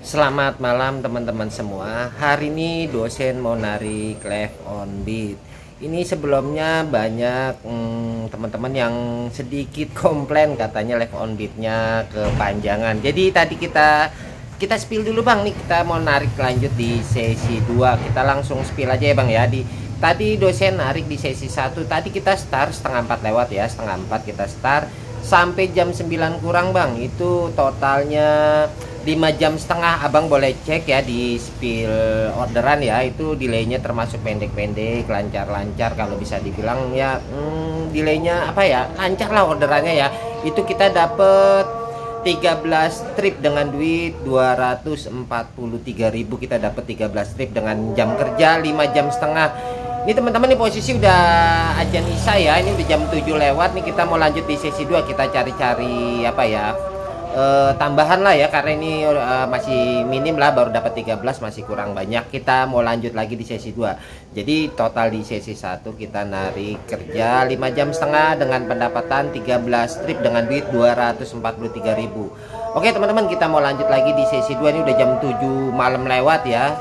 Selamat malam teman-teman semua. Hari ini dosen mau narik left on beat. Ini sebelumnya banyak teman-teman yang sedikit komplain katanya left on beatnya kepanjangan. Jadi tadi kita spill dulu Bang nih, kita mau narik lanjut di sesi 2. Kita langsung spill aja ya Bang ya. Tadi dosen narik di sesi 1. Tadi kita start setengah 4 lewat ya. Setengah 4 kita start sampai jam 9 kurang Bang. Itu totalnya 5 jam setengah. Abang boleh cek ya di spill orderan ya, itu delaynya termasuk pendek-pendek, lancar-lancar kalau bisa dibilang ya. Delaynya apa ya, lancar lah orderannya ya. Itu kita dapet 13 trip dengan duit 243.000. Kita dapat 13 trip dengan jam kerja 5 jam setengah. Ini teman-teman, nih posisi udah ajan isya ya. Ini udah jam 7 lewat nih. Kita mau lanjut di sesi 2. Kita cari-cari apa ya, tambahan lah ya, karena ini masih minim lah, baru dapat 13, masih kurang banyak. Kita mau lanjut lagi di sesi 2. Jadi total di sesi 1 kita narik kerja 5 jam setengah dengan pendapatan 13 trip dengan duit 243.000. Oke teman-teman, kita mau lanjut lagi di sesi 2. Ini udah jam 7 malam lewat ya.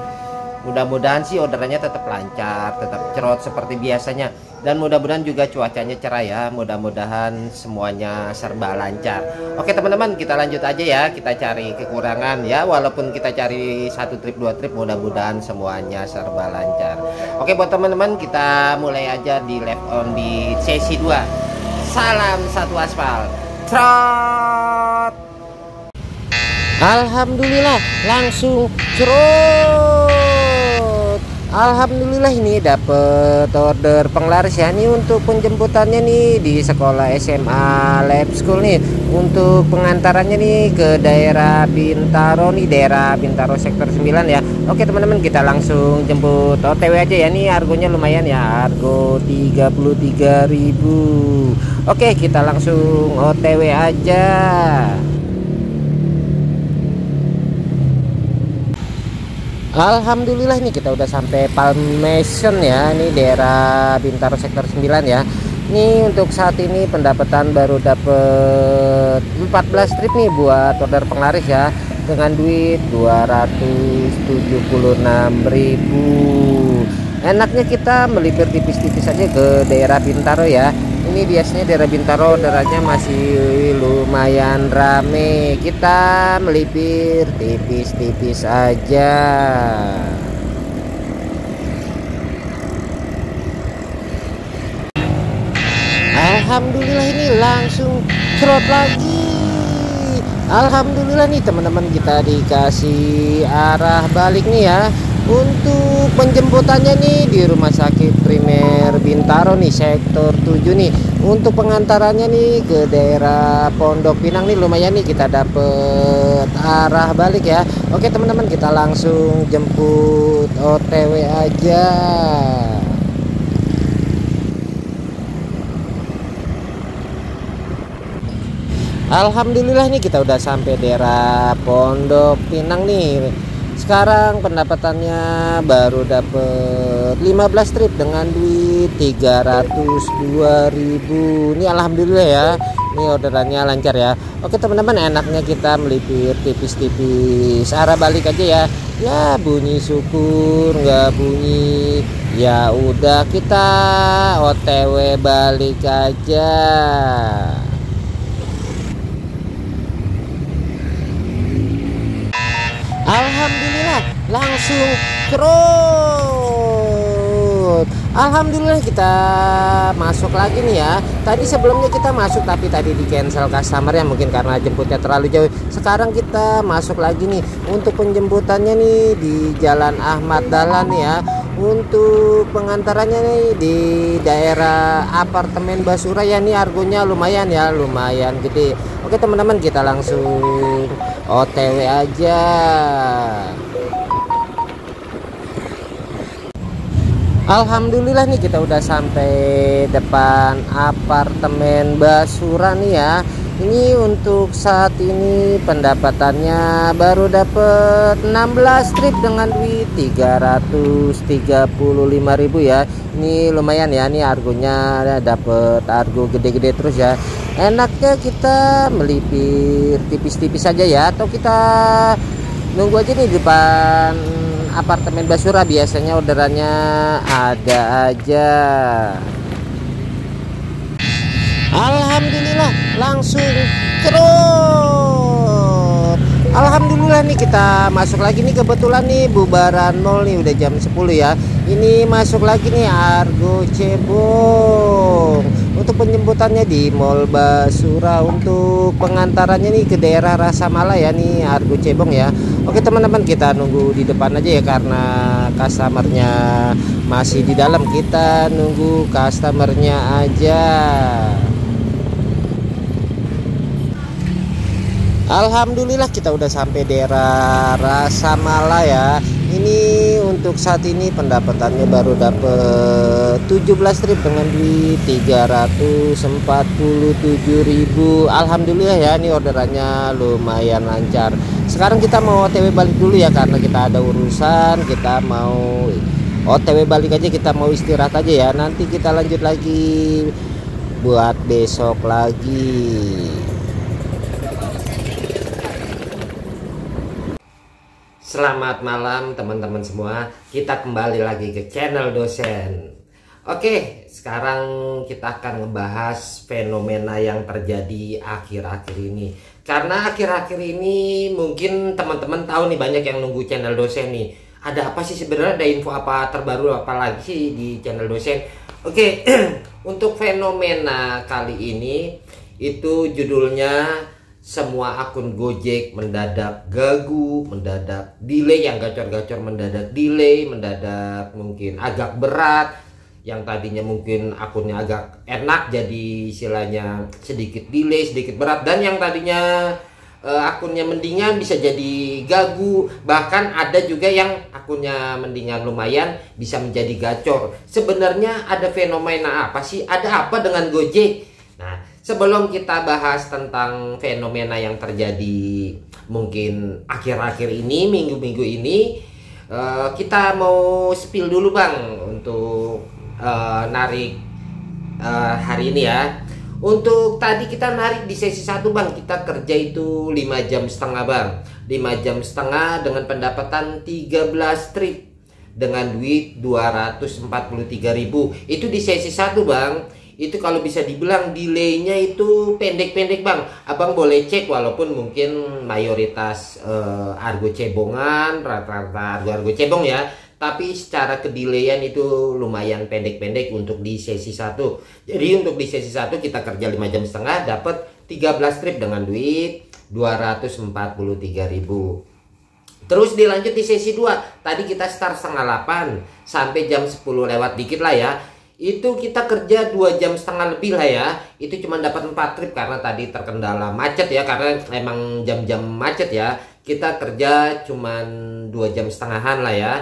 Mudah-mudahan sih orderannya tetap lancar, tetap cerot seperti biasanya, dan mudah-mudahan juga cuacanya cerah ya. Mudah-mudahan semuanya serba lancar. Oke teman-teman, kita lanjut aja ya. Kita cari kekurangan ya, walaupun kita cari 1 trip 2 trip, mudah-mudahan semuanya serba lancar. Oke buat teman-teman, kita mulai aja di left on di sesi 2. Salam satu aspal, trot. Alhamdulillah langsung cerot. Alhamdulillah ini dapet order penglaris ya. Ini untuk penjemputannya nih di sekolah SMA Lab School nih. Untuk pengantarannya nih ke daerah Bintaro nih, daerah Bintaro sektor 9 ya. Oke teman-teman, kita langsung jemput OTW aja ya. Nih argonya lumayan ya, argo 33.000. Oke, kita langsung OTW aja. Alhamdulillah ini kita udah sampai Palmation ya. Ini daerah Bintaro sektor 9 ya. Ini untuk saat ini pendapatan baru dapet 14 trip nih buat order penglaris ya, dengan duit 276.000. Enaknya kita melipir tipis-tipis aja ke daerah Bintaro ya. Ini biasanya daerah Bintaro orderannya masih lumayan rame. Kita melipir tipis-tipis aja. Alhamdulillah ini langsung cerot lagi. Alhamdulillah nih teman-teman, kita dikasih arah balik nih ya. Untuk penjemputannya nih di Rumah Sakit Primer Bintaro nih, sektor 7 nih. Untuk pengantarannya nih ke daerah Pondok Pinang nih, lumayan nih kita dapet arah balik ya. Oke teman-teman, kita langsung jemput OTW aja. Alhamdulillah nih kita udah sampai daerah Pondok Pinang nih. Sekarang pendapatannya baru dapet 15 trip dengan duit 302.000. Ini alhamdulillah ya. Ini orderannya lancar ya. Oke teman-teman, enaknya kita melipir tipis-tipis, arah balik aja ya. Ya bunyi syukur, nggak bunyi ya udah kita OTW balik aja. Alhamdulillah langsung cerot. Alhamdulillah kita masuk lagi nih ya. Tadi sebelumnya kita masuk tapi tadi di cancel customer ya, mungkin karena jemputnya terlalu jauh. Sekarang kita masuk lagi nih untuk penjemputannya nih di Jalan Ahmad Dahlan ya. Untuk pengantarannya nih di daerah apartemen Basura ya. Nih argonya lumayan ya, lumayan gede. Oke teman-teman, kita langsung OTW aja. Alhamdulillah nih kita udah sampai depan apartemen Basura nih ya. Ini untuk saat ini pendapatannya baru dapet 16 trip dengan duit 335.000 ya. Ini lumayan ya, ini argonya dapet argo gede-gede terus ya. Enaknya kita melipir tipis-tipis saja ya, atau kita nunggu aja nih di depan apartemen Basura, biasanya orderannya ada aja. Alhamdulillah langsung cerut. Alhamdulillah nih kita masuk lagi nih, kebetulan nih bubaran mall nih udah jam 10 ya. Ini masuk lagi nih Argo Cebong untuk penjemputannya di Mall Basura, untuk pengantarannya nih ke daerah Rasa Mala ya nih Argo Cebong ya. Oke teman-teman, kita nunggu di depan aja ya karena customernya masih di dalam, kita nunggu customernya aja. Alhamdulillah kita udah sampai daerah Rasa Mala ya. Ini untuk saat ini pendapatannya baru dapet 17 trip dengan duit 347.000. Alhamdulillah ya, ini orderannya lumayan lancar. Sekarang kita mau OTW balik dulu ya karena kita ada urusan. Kita mau OTW balik aja, kita mau istirahat aja ya. Nanti kita lanjut lagi buat besok lagi. Selamat malam teman-teman semua. Kita kembali lagi ke channel dosen. Oke, sekarang kita akan ngebahas fenomena yang terjadi akhir-akhir ini. Karena akhir-akhir ini mungkin teman-teman tahu nih, banyak yang nunggu channel dosen nih. Ada apa sih sebenarnya, ada info apa terbaru apa lagi sih di channel dosen? Oke, untuk fenomena kali ini itu judulnya semua akun Gojek mendadak gagu, mendadak delay, yang gacor-gacor mendadak delay, mendadak mungkin agak berat, yang tadinya mungkin akunnya agak enak jadi istilahnya sedikit delay, sedikit berat, dan yang tadinya akunnya mendingan bisa jadi gagu, bahkan ada juga yang akunnya mendingan lumayan bisa menjadi gacor. Sebenarnya ada fenomena apa sih? Ada apa dengan Gojek? Nah, sebelum kita bahas tentang fenomena yang terjadi mungkin akhir-akhir ini, minggu-minggu ini, kita mau spill dulu Bang untuk narik hari ini ya. Untuk tadi kita narik di sesi 1 Bang, kita kerja itu 5 jam setengah Bang. 5 jam setengah dengan pendapatan 13 trip dengan duit 243.000. Itu di sesi 1 Bang. Itu kalau bisa dibilang delaynya itu pendek-pendek Bang. Abang boleh cek, walaupun mungkin mayoritas Argo Cebongan, rata-rata Argo Cebong ya, tapi secara kedelayan itu lumayan pendek-pendek untuk di sesi 1. Jadi untuk di sesi 1 kita kerja 5 jam setengah dapat 13 trip dengan duit 243.000. Terus dilanjut di sesi 2. Tadi kita start setengah 8 sampai jam 10 lewat dikit lah ya. Itu kita kerja 2 jam setengah lebih lah ya. Itu cuma dapat 4 trip karena tadi terkendala macet ya, karena emang jam-jam macet ya. Kita kerja cuma 2 jam setengahan lah ya,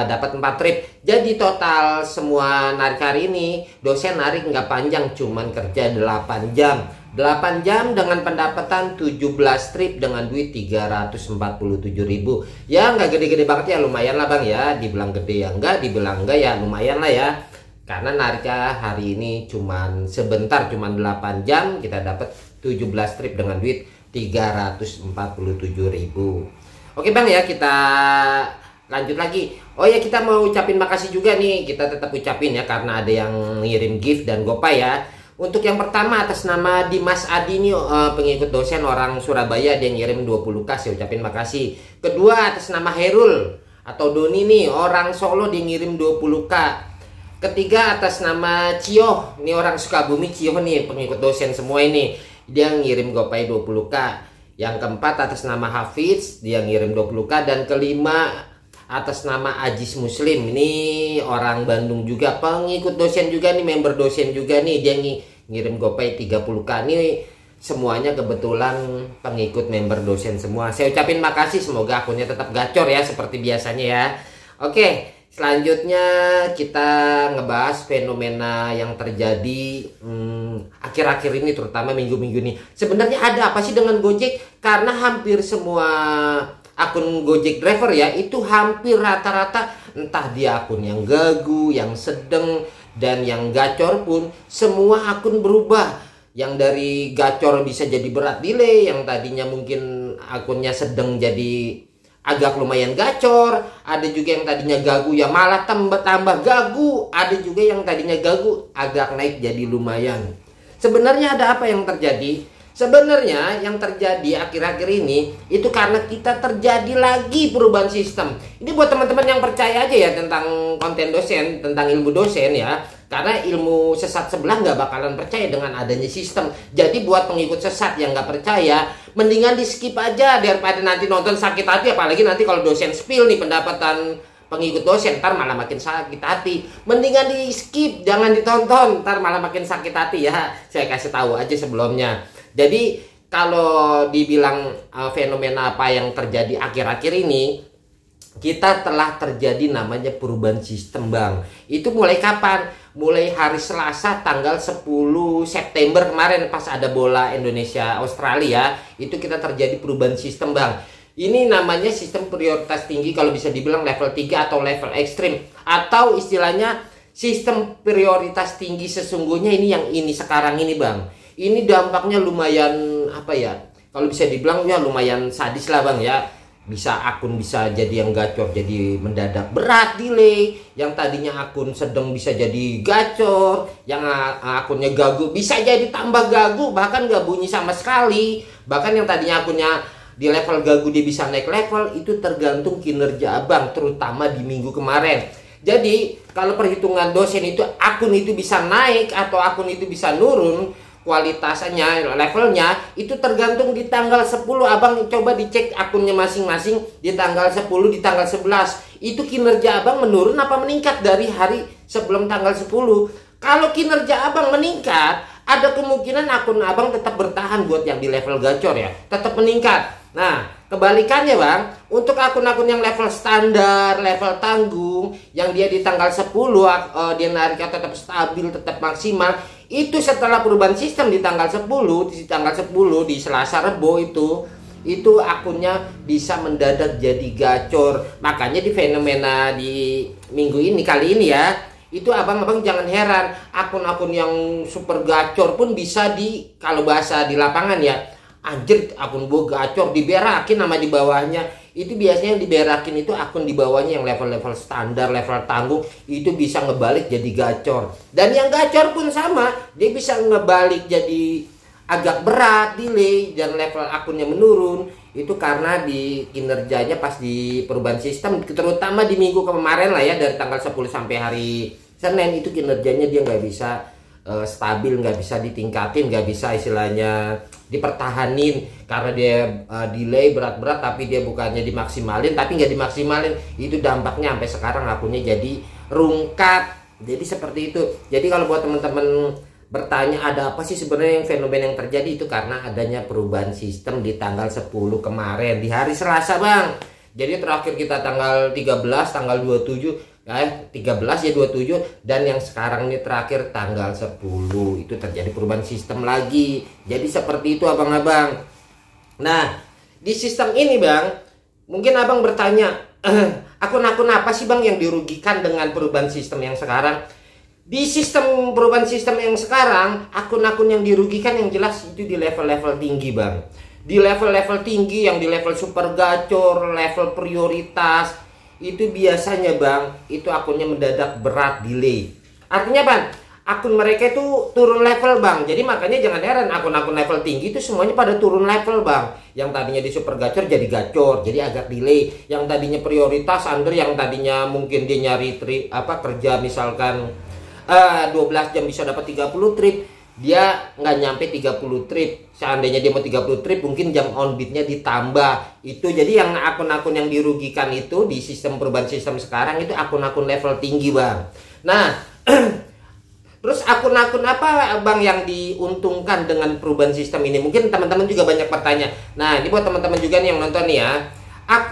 dapat 4 trip. Jadi total semua narik hari ini dosen narik nggak panjang, cuman kerja 8 jam. 8 jam dengan pendapatan 17 trip dengan duit 347.000. Ya nggak gede-gede banget ya, lumayan lah Bang ya. Dibilang gede ya enggak, dibilang enggak ya lumayan lah ya. Karena nariknya hari ini cuman sebentar, cuman 8 jam kita dapat 17 trip dengan duit 347.000. Oke Bang ya, kita lanjut lagi. Oh ya, kita mau ucapin makasih juga nih. Kita tetap ucapin ya karena ada yang ngirim gift dan GoPay ya. Untuk yang pertama atas nama Dimas Adi nih, pengikut dosen orang Surabaya, dia ngirim 20k, saya ucapin makasih. Kedua atas nama Herul atau Doni nih, orang Solo, dia ngirim 20k. Ketiga atas nama Cio, ini orang Sukabumi, Cio nih pengikut dosen semua ini, dia ngirim GoPay 20k. Yang keempat atas nama Hafiz, dia ngirim 20k. Dan kelima atas nama Ajis Muslim, ini orang Bandung juga, pengikut dosen juga nih, member dosen juga nih, dia ngirim GoPay 30k. Ini semuanya kebetulan pengikut member dosen semua. Saya ucapin makasih, semoga akunnya tetap gacor ya seperti biasanya ya. Oke, selanjutnya kita ngebahas fenomena yang terjadi akhir-akhir ini, terutama minggu-minggu ini. Sebenarnya ada apa sih dengan Gojek? Karena hampir semua akun Gojek driver ya, itu hampir rata-rata entah dia akun yang gagu, yang sedang, dan yang gacor pun semua akun berubah. Yang dari gacor bisa jadi berat delay, yang tadinya mungkin akunnya sedang jadi agak lumayan gacor, ada juga yang tadinya gagu ya malah tambah gagu, ada juga yang tadinya gagu agak naik jadi lumayan. Sebenarnya ada apa yang terjadi? Sebenarnya yang terjadi akhir-akhir ini itu karena kita terjadi lagi perubahan sistem. Ini buat teman-teman yang percaya aja ya tentang konten dosen, tentang ilmu dosen ya. Karena ilmu sesat sebelah nggak bakalan percaya dengan adanya sistem. Jadi buat pengikut sesat yang nggak percaya, mendingan di skip aja daripada nanti nonton sakit hati. Apalagi nanti kalau dosen spill nih pendapatan pengikut dosen, ntar malah makin sakit hati. Mendingan di skip, jangan ditonton, ntar malah makin sakit hati ya. Saya kasih tahu aja sebelumnya. Jadi kalau dibilang fenomena apa yang terjadi akhir-akhir ini, kita telah terjadi namanya perubahan sistem bang. Itu mulai kapan? Mulai hari Selasa tanggal 10 September kemarin pas ada bola Indonesia Australia, itu kita terjadi perubahan sistem bang. Ini namanya sistem prioritas tinggi, kalau bisa dibilang level 3 atau level ekstrim, atau istilahnya sistem prioritas tinggi sesungguhnya ini yang ini sekarang ini bang. Ini dampaknya lumayan apa ya, kalau bisa dibilang ya lumayan sadis lah bang ya. Bisa akun bisa jadi yang gacor jadi mendadak berat, delay. Yang tadinya akun sedang bisa jadi gacor, yang akunnya gagu bisa jadi tambah gagu, bahkan gak bunyi sama sekali. Bahkan yang tadinya akunnya di level gagu dia bisa naik level. Itu tergantung kinerja abang, terutama di minggu kemarin. Jadi kalau perhitungan dosen itu akun itu bisa naik atau akun itu bisa nurun, kualitasnya, levelnya itu tergantung di tanggal 10. Abang coba dicek akunnya masing-masing di tanggal 10, di tanggal 11. Itu kinerja abang menurun apa meningkat dari hari sebelum tanggal 10. Kalau kinerja abang meningkat, ada kemungkinan akun abang tetap bertahan buat yang di level gacor ya, tetap meningkat. Nah, kebalikannya bang, untuk akun-akun yang level standar, level tanggung, yang dia di tanggal 10 dia nariknya tetap stabil, tetap maksimal, itu setelah perubahan sistem di tanggal 10, di Selasa Rebo itu akunnya bisa mendadak jadi gacor. Makanya di fenomena di minggu ini kali ini ya, itu abang-abang jangan heran, akun-akun yang super gacor pun bisa kalau bahasa di lapangan ya, anjir akun gue gacor, diberakin nama di bawahnya. Itu biasanya yang diberakin itu akun di bawahnya yang level-level standar, level tanggung, itu bisa ngebalik jadi gacor. Dan yang gacor pun sama, dia bisa ngebalik jadi agak berat, delay, dan level akunnya menurun. Itu karena di kinerjanya pas di perubahan sistem, terutama di minggu kemarin lah ya, dari tanggal 10 sampai hari Senin, itu kinerjanya dia nggak bisa stabil, nggak bisa ditingkatin, nggak bisa istilahnya dipertahanin, karena dia delay berat-berat tapi dia bukannya dimaksimalin, tapi nggak dimaksimalin. Itu dampaknya sampai sekarang akunnya jadi rungkat. Jadi seperti itu. Jadi kalau buat teman-teman bertanya ada apa sih sebenarnya yang fenomena yang terjadi, itu karena adanya perubahan sistem di tanggal 10 kemarin di hari Selasa bang. Jadi terakhir kita tanggal 13, tanggal 27, 13 ya 27, dan yang sekarang ini terakhir tanggal 10 itu terjadi perubahan sistem lagi. Jadi seperti itu abang-abang. Nah, di sistem ini bang, mungkin abang bertanya, akun-akun apa sih bang yang dirugikan dengan perubahan sistem yang sekarang? Di sistem perubahan sistem yang sekarang, akun-akun yang dirugikan yang jelas itu di level-level tinggi bang. Di level-level tinggi, yang di level super gacor, level prioritas, itu biasanya bang, itu akunnya mendadak berat, delay. Artinya bang, akun mereka itu turun level bang. Jadi makanya jangan heran akun-akun level tinggi itu semuanya pada turun level bang. Yang tadinya di super gacor jadi gacor, jadi agak delay. Yang tadinya prioritas under, yang tadinya mungkin dia nyari kerja misalkan 12 jam bisa dapat 30 trip, dia nggak nyampe 30 trip. Seandainya dia mau 30 trip, mungkin jam on beatnya ditambah. Itu jadi yang akun-akun yang dirugikan itu di sistem perubahan sistem sekarang itu akun-akun level tinggi bang. Nah terus akun-akun apa bang yang diuntungkan dengan perubahan sistem ini? Mungkin teman-teman juga banyak bertanya. Nah ini buat teman-teman juga nih yang nonton nih ya,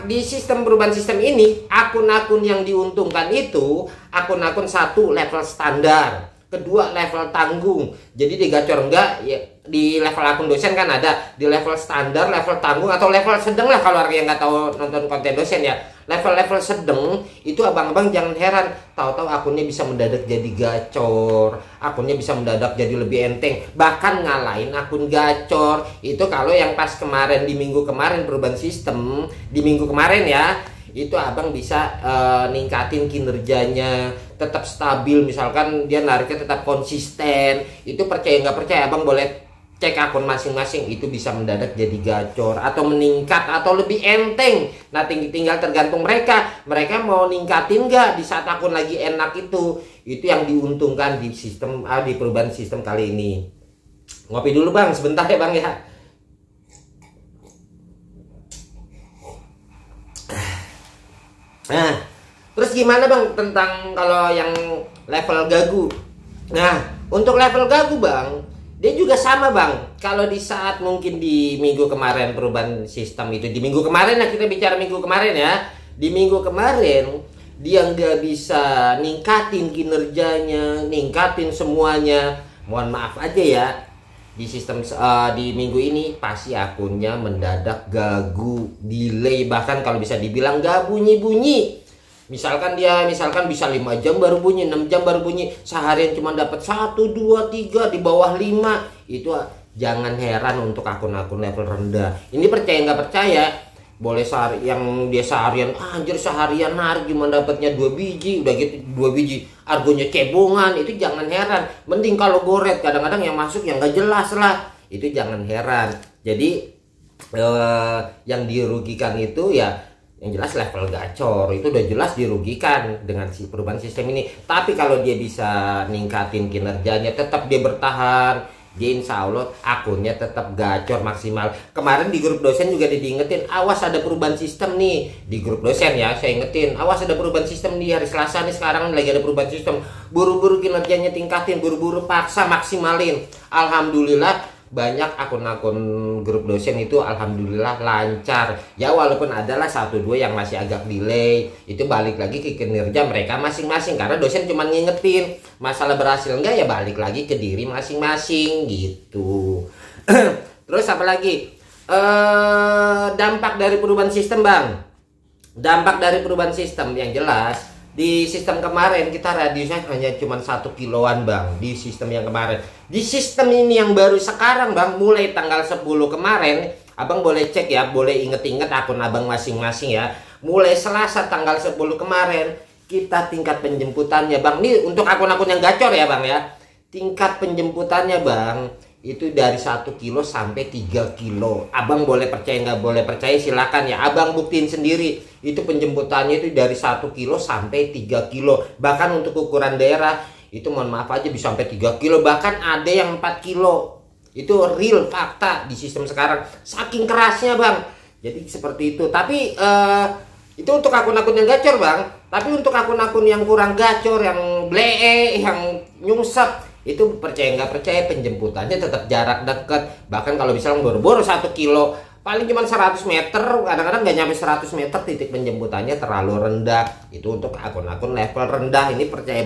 di sistem perubahan sistem ini, akun-akun yang diuntungkan itu akun-akun satu level standar, kedua level tanggung. Jadi di gacor enggak ya, di level akun dosen kan ada di level standar, level tanggung, atau level sedang lah kalau yang nggak tahu nonton konten dosen ya. level-level sedang itu abang-abang jangan heran, tahu-tahu akunnya bisa mendadak jadi gacor, akunnya bisa mendadak jadi lebih enteng, bahkan ngalahin akun gacor. Itu kalau yang pas kemarin di minggu kemarin perubahan sistem di minggu kemarin ya, itu abang bisa ningkatin kinerjanya tetap stabil, misalkan dia nariknya tetap konsisten. Itu percaya nggak percaya abang boleh cek akun masing-masing, itu bisa mendadak jadi gacor atau meningkat atau lebih enteng. Nah tinggal tergantung mereka mau ningkatin nggak di saat akun lagi enak. Itu yang diuntungkan di sistem di perubahan sistem kali ini. Ngopi dulu bang sebentar ya bang ya. Nah terus gimana bang tentang kalau yang level gagu? Nah untuk level gagu bang, dia juga sama bang. Kalau di saat mungkin di minggu kemarin perubahan sistem itu, di minggu kemarin lah, kita bicara minggu kemarin ya. Di minggu kemarin dia nggak bisa ningkatin kinerjanya, ningkatin semuanya. Mohon maaf aja ya, di sistem di minggu ini pasti akunnya mendadak gagu, delay, bahkan kalau bisa dibilang gak bunyi-bunyi. Misalkan bisa 5 jam baru bunyi, 6 jam baru bunyi, seharian cuma dapat 1, 2, 3 di bawah 5. Itu jangan heran untuk akun-akun level rendah. Ini percaya nggak percaya, boleh yang dia seharian anjir seharian narik cuma dapatnya 2 biji, udah gitu 2 biji argonya cebongan. Itu jangan heran, mending kalau goret kadang-kadang yang masuk yang nggak jelas lah, itu jangan heran. Jadi yang dirugikan itu ya yang jelas level gacor, itu udah jelas dirugikan dengan si perubahan sistem ini. Tapi kalau dia bisa ningkatin kinerjanya, tetap dia bertahan, dia insya Allah akunnya tetap gacor maksimal. Kemarin di grup dosen juga diingetin, awas ada perubahan sistem nih. Di grup dosen ya saya ingetin, awas ada perubahan sistem di hari Selasa nih, sekarang lagi ada perubahan sistem. Buru-buru kinerjanya tingkatin, buru-buru paksa maksimalin. Alhamdulillah banyak akun-akun grup dosen itu alhamdulillah lancar ya, walaupun adalah 1-2 yang masih agak delay. Itu balik lagi ke kinerja mereka masing-masing, karena dosen cuma ngingetin. Masalah berhasil enggak ya balik lagi ke diri masing-masing gitu. Terus apa lagi dampak dari perubahan sistem bang? Dampak dari perubahan sistem yang jelas, di sistem kemarin kita radiusnya hanya cuma 1 kiloan bang. Di sistem yang kemarin, di sistem ini yang baru sekarang bang, mulai tanggal 10 kemarin, abang boleh cek ya, boleh inget-inget akun abang masing-masing ya. Mulai Selasa tanggal 10 kemarin, kita tingkat penjemputannya bang, ini untuk akun-akun yang gacor ya bang ya, tingkat penjemputannya bang itu dari 1 kilo sampai 3 kilo. Abang boleh percaya nggak boleh percaya silakan ya, abang buktiin sendiri. Itu penjemputannya itu dari 1 kilo sampai 3 kilo. Bahkan untuk ukuran daerah itu mohon maaf aja bisa sampai 3 kilo, bahkan ada yang 4 kilo. Itu real fakta di sistem sekarang, saking kerasnya bang. Jadi seperti itu. Tapi itu untuk akun-akun yang gacor bang. Tapi untuk akun-akun yang kurang gacor, yang blee, yang nyungsep, itu percaya nggak percaya penjemputannya tetap jarak dekat. Bahkan kalau misalnya boro-boro 1 kilo paling cuma 100 meter, kadang-kadang nggak nyampe 100 meter, titik penjemputannya terlalu rendah. Itu untuk akun-akun level rendah. Ini percaya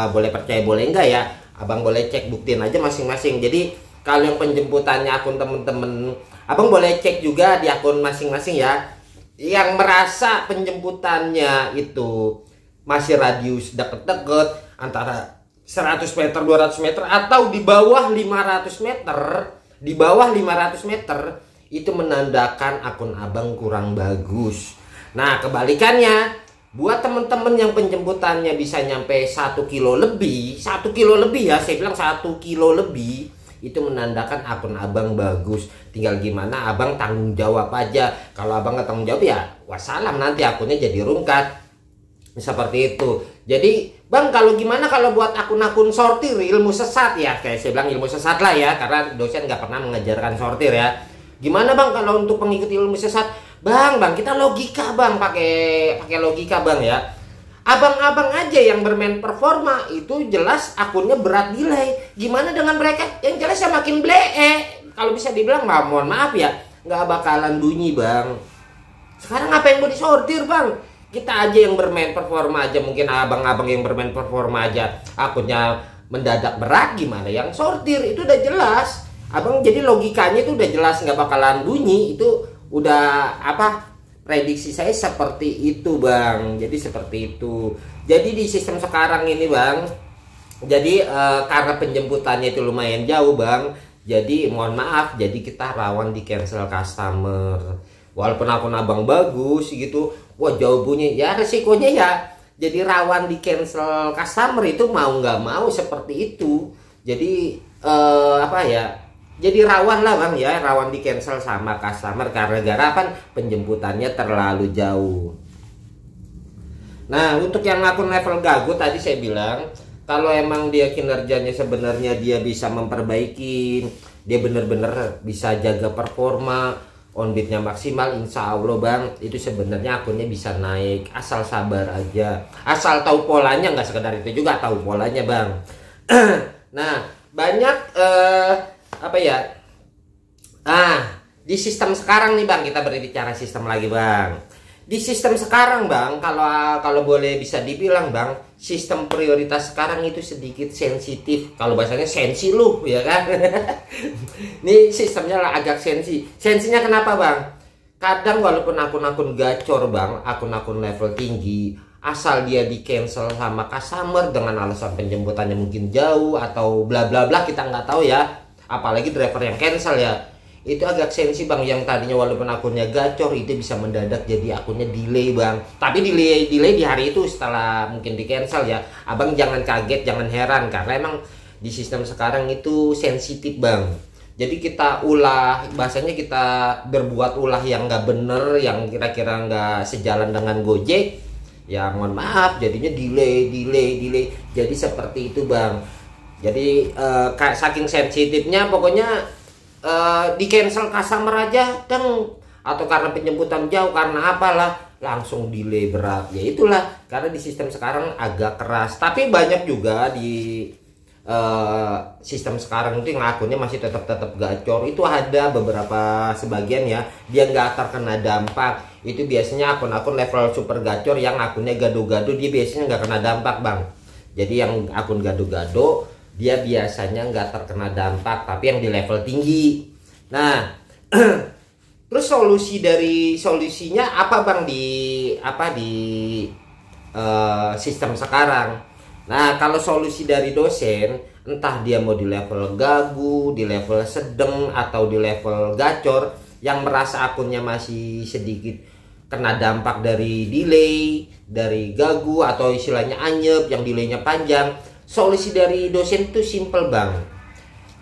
boleh percaya boleh enggak ya, abang boleh cek, buktiin aja masing-masing. Jadi kalau yang penjemputannya akun temen-temen, abang boleh cek juga di akun masing-masing ya, yang merasa penjemputannya itu masih radius deket-deket antara 100 meter, 200 meter, atau di bawah 500 meter, di bawah 500 meter, itu menandakan akun abang kurang bagus. Nah kebalikannya, buat temen-temen yang penjemputannya bisa nyampe 1 kilo lebih, 1 kilo lebih ya, saya bilang 1 kilo lebih, itu menandakan akun abang bagus. Tinggal gimana abang tanggung jawab aja. Kalau abang nggak tanggung jawab ya wassalam, nanti akunnya jadi rungkat. Seperti itu. Jadi bang, kalau gimana kalau buat akun-akun sortir ilmu sesat ya, kayak saya bilang ilmu sesat lah ya, karena dosen nggak pernah mengajarkan sortir ya. Gimana bang kalau untuk pengikut ilmu sesat? Bang kita logika bang, pakai logika bang ya. Abang-abang aja yang bermain performa itu jelas akunnya berat delay. Gimana dengan mereka yang jelas ya makin blee? Kalau bisa dibilang mohon maaf ya, nggak bakalan bunyi bang. Sekarang apa yang mau disortir bang? Kita aja yang bermain performa aja, mungkin abang-abang yang bermain performa aja akunnya mendadak berat, gimana yang sortir? Itu udah jelas abang, jadi logikanya itu udah jelas nggak bakalan bunyi. Itu udah apa, prediksi saya seperti itu Bang. Jadi seperti itu. Jadi di sistem sekarang ini Bang, jadi karena penjemputannya itu lumayan jauh Bang, jadi mohon maaf, jadi kita rawan di cancel customer. Walaupun akun abang bagus gitu, wah jauh bunyi, ya resikonya ya jadi rawan di cancel customer itu mau nggak mau seperti itu. Jadi apa ya, jadi rawan lah Bang ya, rawan di cancel sama customer karena gara penjemputannya terlalu jauh. Nah untuk yang akun level gagu tadi saya bilang, kalau emang dia kinerjanya sebenarnya dia bisa memperbaiki, dia bener-bener bisa jaga performa, on beatnya maksimal, insya Allah Bang itu sebenarnya akunnya bisa naik, asal sabar aja, asal tahu polanya, nggak sekedar itu juga, tahu polanya Bang. Nah banyak apa ya, di sistem sekarang nih Bang, kita berbicara sistem lagi Bang. Di sistem sekarang Bang, kalau boleh bisa dibilang Bang, sistem prioritas sekarang itu sedikit sensitif. Kalau bahasanya sensi lu ya kan. Ini sistemnya lah agak sensi. Sensinya kenapa Bang? Kadang walaupun akun-akun gacor Bang, akun-akun level tinggi, asal dia di cancel sama customer dengan alasan penjemputannya mungkin jauh atau bla bla bla, kita nggak tahu ya. Apalagi driver yang cancel ya, itu agak sensi Bang. Yang tadinya walaupun akunnya gacor itu bisa mendadak jadi akunnya delay Bang. Tapi delay di hari itu setelah mungkin di cancel ya. Abang jangan kaget, jangan heran, karena emang di sistem sekarang itu sensitif Bang. Jadi kita ulah, bahasanya kita berbuat ulah yang nggak bener, yang kira-kira nggak sejalan dengan Gojek, ya mohon maaf jadinya delay. Jadi seperti itu Bang. Jadi saking sensitifnya pokoknya di cancel customer aja deng, atau karena penjemputan jauh, karena apalah langsung delay berat. Ya itulah, karena di sistem sekarang agak keras. Tapi banyak juga di sistem sekarang itu yang akunnya masih tetap gacor. Itu ada beberapa sebagian ya, dia nggak terkena dampak. Itu biasanya akun-akun level super gacor yang akunnya gado-gado, dia biasanya nggak kena dampak Bang. Jadi yang akun gado-gado dia biasanya nggak terkena dampak, tapi yang di level tinggi. Nah terus solusinya apa Bang di sistem sekarang? Nah kalau solusi dari dosen, entah dia mau di level gagu, di level sedang, atau di level gacor, yang merasa akunnya masih sedikit kena dampak dari delay, dari gagu, atau istilahnya anyep yang delaynya panjang, solusi dari dosen itu simple Bang.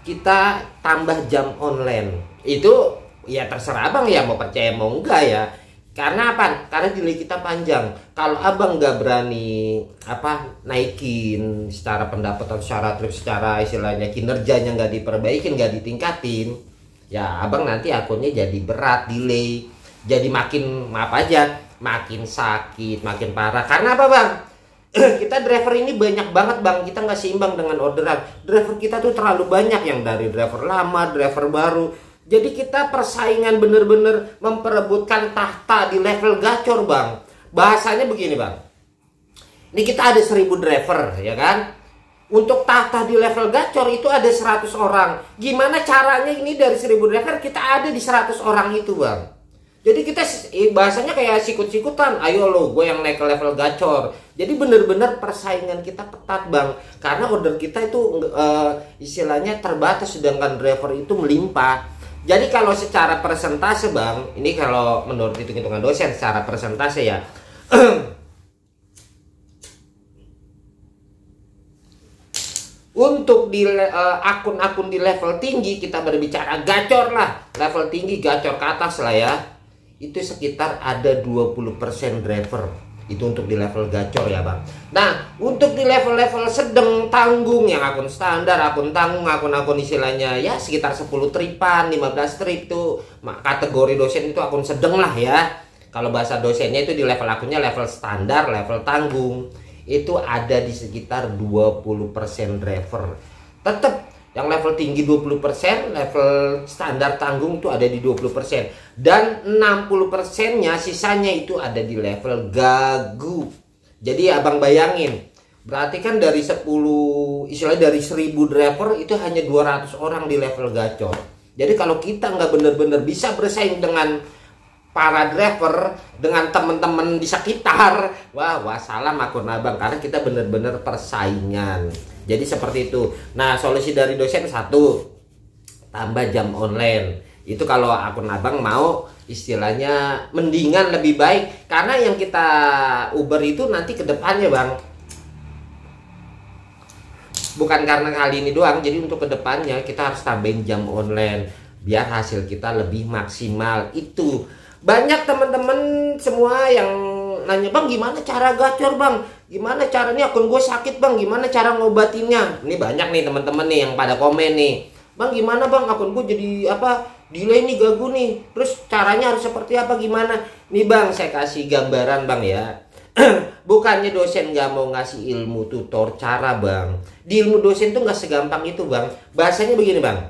Kita tambah jam online. Itu ya terserah Abang ya, mau percaya mau enggak ya. Karena apa? Karena delay kita panjang. Kalau Abang nggak berani naikin secara pendapatan, secara trip, secara istilahnya kinerjanya nggak diperbaikin, nggak ditingkatin, ya Abang nanti akunnya jadi berat, delay. Jadi makin makin sakit, makin parah. Karena apa Bang? Kita driver ini banyak banget Bang, kita nggak seimbang dengan orderan. Driver kita tuh terlalu banyak, yang dari driver lama, driver baru. Jadi kita persaingan bener-bener memperebutkan tahta di level gacor Bang. Bahasanya begini Bang, ini kita ada 1000 driver ya kan. Untuk tahta di level gacor itu ada 100 orang. Gimana caranya ini dari 1000 driver kita ada di 100 orang itu Bang. Jadi kita bahasanya kayak sikut-sikutan, ayo lo gue yang naik ke level gacor. Jadi bener-bener persaingan kita ketat Bang, karena order kita itu istilahnya terbatas, sedangkan driver itu melimpah. Jadi kalau secara persentase Bang, ini kalau menurut hitung-hitungan dosen secara persentase ya, untuk di akun-akun di level tinggi, kita berbicara gacor lah, level tinggi gacor ke atas lah ya, itu sekitar ada 20% driver. Itu untuk di level gacor ya Bang. Nah untuk di level-level sedang tanggung, yang akun standar, akun tanggung, akun-akun istilahnya ya sekitar 10 tripan, 15 trip tuh kategori dosen itu akun sedang lah ya. Kalau bahasa dosennya itu di level akunnya level standar, level tanggung, itu ada di sekitar 20% driver. Tetap yang level tinggi 20%, level standar tanggung itu ada di 20%. Dan 60%-nya sisanya itu ada di level gagu. Jadi Abang bayangin, berarti kan dari 10, istilahnya dari 1000 driver itu hanya 200 orang di level gacor. Jadi kalau kita nggak benar-benar bisa bersaing dengan para driver dengan teman-teman di sekitar, wah salam akun abang, karena kita bener-bener persaingan. Jadi seperti itu. Nah, solusi dari dosen satu, tambah jam online. Itu kalau akun abang mau istilahnya mendingan lebih baik, karena yang kita Uber itu nanti ke depannya bang, bukan karena kali ini doang, jadi untuk kedepannya kita harus tambahin jam online biar hasil kita lebih maksimal. Itu banyak teman-teman semua yang nanya, bang gimana cara gacor bang, gimana caranya akun gue sakit bang, gimana cara ngobatinnya. Ini banyak nih teman-teman nih yang pada komen nih, bang gimana bang akun gue jadi apa, delay nih, gagu nih, terus caranya harus seperti apa, gimana nih bang. Saya kasih gambaran bang ya. Bukannya dosen nggak mau ngasih ilmu tutor cara bang, di ilmu dosen tuh nggak segampang itu bang. Bahasanya begini bang,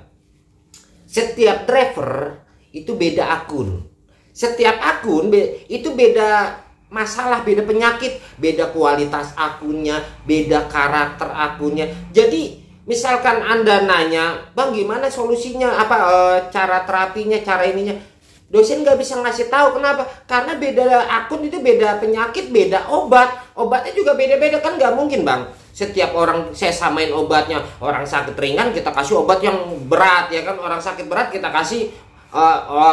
setiap driver itu beda akun, setiap akun itu beda masalah, beda penyakit, beda kualitas akunnya, beda karakter akunnya. Jadi misalkan Anda nanya, bang gimana solusinya, apa cara terapinya, cara ininya, dosen nggak bisa ngasih tahu. Kenapa? Karena beda akun itu beda penyakit, beda obatnya juga beda-beda. Kan nggak mungkin bang setiap orang saya samain obatnya. Orang sakit ringan kita kasih obat yang berat ya kan, orang sakit berat kita kasih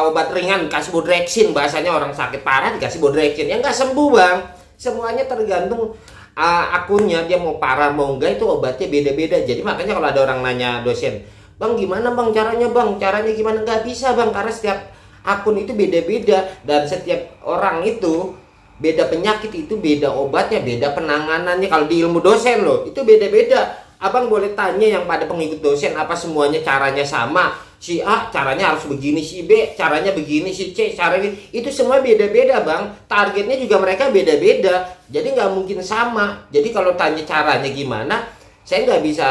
obat ringan, kasih Bodrexin. Bahasanya orang sakit parah dikasih Bodrexin, ya nggak sembuh bang. Semuanya tergantung akunnya, dia mau parah mau enggak, itu obatnya beda-beda. Jadi makanya kalau ada orang nanya dosen, bang gimana bang caranya gimana, nggak bisa bang, karena setiap akun itu beda-beda, dan setiap orang itu beda penyakit, itu beda obatnya, beda penanganannya. Kalau di ilmu dosen loh itu beda-beda. Abang boleh tanya yang pada pengikut dosen, apa semuanya caranya sama? Si A caranya harus begini, si B caranya begini, si C caranya, itu semua beda-beda bang. Targetnya juga mereka beda-beda, jadi nggak mungkin sama. Jadi kalau tanya caranya gimana, saya nggak bisa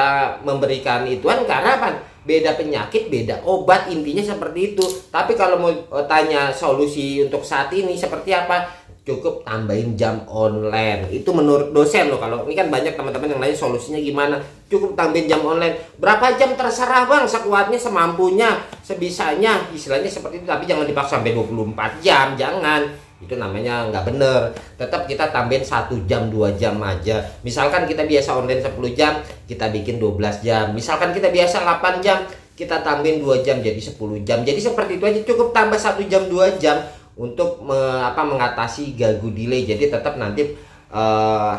memberikan ituan, karena apa? Beda penyakit, beda obat, intinya seperti itu. Tapi kalau mau tanya solusi untuk saat ini seperti apa, cukup tambahin jam online. Itu menurut dosen loh. Kalau ini kan banyak teman-teman yang nanya solusinya gimana, cukup tambahin jam online. Berapa jam terserah bang, sekuatnya, semampunya, sebisanya, istilahnya seperti itu. Tapi jangan dipaksa sampai 24 jam, jangan. Itu namanya nggak bener. Tetap kita tambahin 1 jam 2 jam aja. Misalkan kita biasa online 10 jam, kita bikin 12 jam. Misalkan kita biasa 8 jam, kita tambahin 2 jam jadi 10 jam. Jadi seperti itu aja, cukup tambah 1 jam 2 jam untuk mengatasi gagu delay. Jadi tetap nanti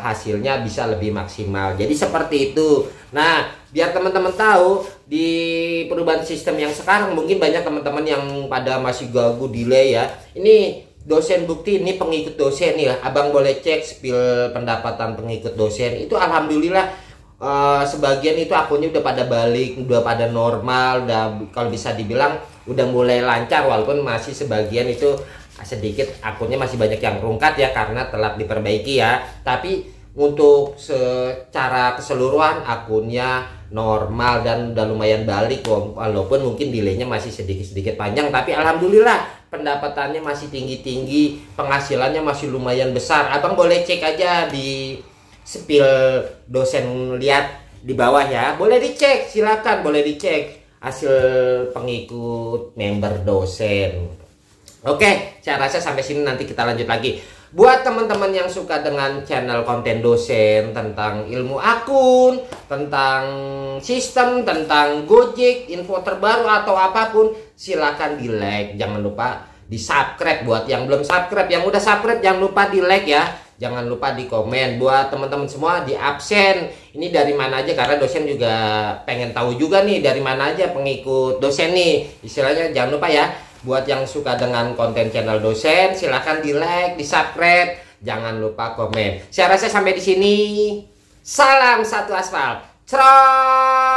hasilnya bisa lebih maksimal. Jadi seperti itu. Nah, biar teman-teman tahu di perubahan sistem yang sekarang, mungkin banyak teman-teman yang pada masih gagu delay ya. Ini dosen bukti, ini pengikut dosen ya. Abang boleh cek spill pendapatan pengikut dosen. Itu alhamdulillah sebagian itu akunnya udah pada balik, udah pada normal, udah kalau bisa dibilang udah mulai lancar, walaupun masih sebagian itu sedikit akunnya masih banyak yang rungkat ya karena telat diperbaiki ya. Tapi untuk secara keseluruhan akunnya normal dan udah lumayan balik, walaupun mungkin delaynya masih sedikit-sedikit panjang, tapi alhamdulillah pendapatannya masih tinggi-tinggi, penghasilannya masih lumayan besar. Abang boleh cek aja di spill dosen, lihat di bawah ya, boleh dicek, silakan boleh dicek hasil pengikut member dosen. Oke, saya rasa sampai sini, nanti kita lanjut lagi. Buat teman-teman yang suka dengan channel konten dosen tentang ilmu akun, tentang sistem, tentang Gojek, info terbaru atau apapun, silakan di like. Jangan lupa di subscribe. Buat yang belum subscribe, yang udah subscribe jangan lupa di like ya. Jangan lupa di komen. Buat teman-teman semua di absen, ini dari mana aja, karena dosen juga pengen tahu juga nih dari mana aja pengikut dosen nih. Istilahnya jangan lupa ya. Buat yang suka dengan konten channel dosen, silahkan di like, di subscribe, jangan lupa komen. Saya rasa sampai di sini. Salam satu aspal. Cerot.